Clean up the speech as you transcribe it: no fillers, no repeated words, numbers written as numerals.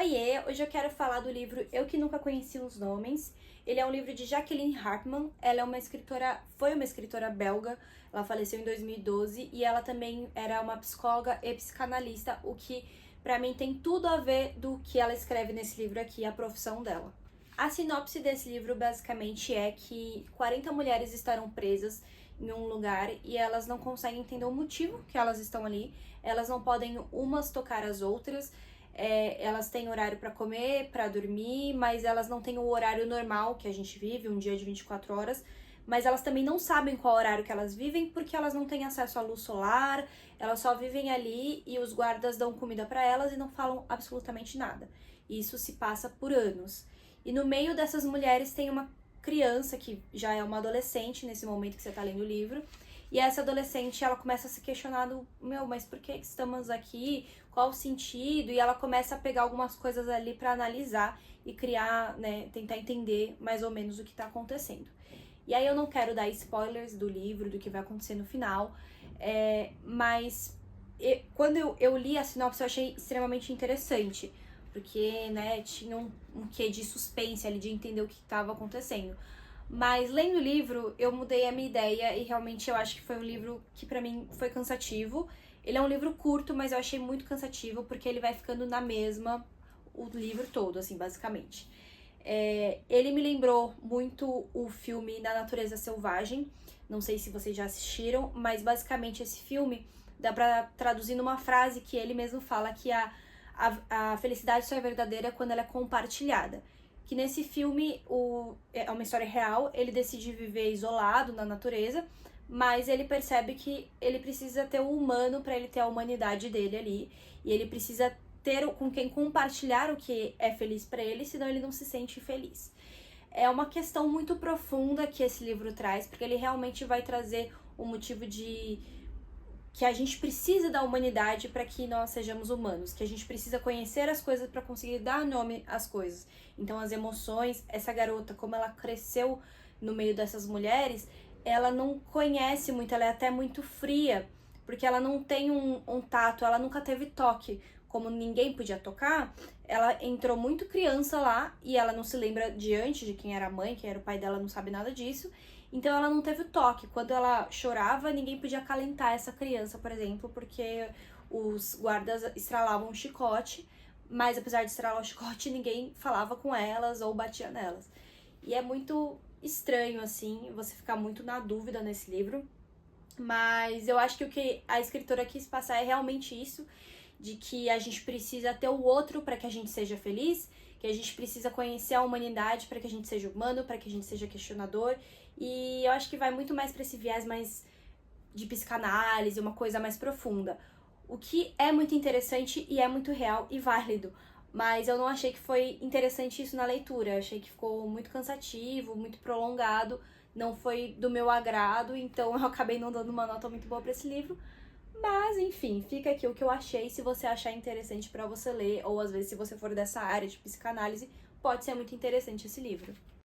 Oiê, hoje eu quero falar do livro Eu Que Nunca Conheci os Nomes. Ele é um livro de Jacqueline Hartmann. Ela é uma escritora, foi uma escritora belga. Ela faleceu em 2012 e ela também era uma psicóloga e psicanalista, o que pra mim tem tudo a ver do que ela escreve nesse livro aqui, a profissão dela. A sinopse desse livro basicamente é que 40 mulheres estarão presas em um lugar e elas não conseguem entender o motivo que elas estão ali. Elas não podem umas tocar as outras. Elas têm horário para comer, para dormir, mas elas não têm o horário normal que a gente vive, um dia de 24 horas, mas elas também não sabem qual horário que elas vivem porque elas não têm acesso à luz solar, elas só vivem ali e os guardas dão comida para elas e não falam absolutamente nada. E isso se passa por anos. E no meio dessas mulheres tem uma criança que já é uma adolescente nesse momento que você tá lendo o livro. E essa adolescente, ela começa a se questionar mas por que estamos aqui? Qual o sentido? E ela começa a pegar algumas coisas ali para analisar e criar, né, tentar entender mais ou menos o que tá acontecendo. E aí eu não quero dar spoilers do livro, do que vai acontecer no final, mas quando eu li a sinopse eu achei extremamente interessante, porque, né, tinha um quê de suspense ali, de entender o que estava acontecendo. Mas lendo o livro, eu mudei a minha ideia e realmente eu acho que foi um livro que pra mim foi cansativo. Ele é um livro curto, mas eu achei muito cansativo porque ele vai ficando na mesma o livro todo, assim, basicamente. Ele me lembrou muito o filme Na Natureza Selvagem. Não sei se vocês já assistiram, mas basicamente esse filme dá pra traduzir numa frase que ele mesmo fala que a felicidade só é verdadeira quando ela é compartilhada. Que nesse filme é uma história real, ele decide viver isolado na natureza, mas ele percebe que ele precisa ter o humano para ele ter a humanidade dele ali, e ele precisa ter com quem compartilhar o que é feliz para ele, senão ele não se sente feliz. É uma questão muito profunda que esse livro traz, porque ele realmente vai trazer o motivo de que a gente precisa da humanidade para que nós sejamos humanos, que a gente precisa conhecer as coisas para conseguir dar nome às coisas. Então as emoções, essa garota, como ela cresceu no meio dessas mulheres, ela não conhece muito, ela é até muito fria, porque ela não tem um tato, ela nunca teve toque. Como ninguém podia tocar, ela entrou muito criança lá e ela não se lembra de antes de quem era a mãe, quem era o pai dela, não sabe nada disso. Então ela não teve toque. Quando ela chorava, ninguém podia acalentar essa criança, por exemplo, porque os guardas estralavam um chicote, mas apesar de estralar o chicote, ninguém falava com elas ou batia nelas. E é muito estranho, assim, você ficar muito na dúvida nesse livro. Mas eu acho que o que a escritora quis passar é realmente isso, de que a gente precisa ter o outro para que a gente seja feliz, que a gente precisa conhecer a humanidade para que a gente seja humano, para que a gente seja questionador. E eu acho que vai muito mais para esse viés mais de psicanálise, uma coisa mais profunda. O que é muito interessante e é muito real e válido. Mas eu não achei que foi interessante isso na leitura. Eu achei que ficou muito cansativo, muito prolongado. Não foi do meu agrado, então eu acabei não dando uma nota muito boa para esse livro. Mas, enfim, fica aqui o que eu achei. Se você achar interessante para você ler, ou às vezes se você for dessa área de psicanálise, pode ser muito interessante esse livro.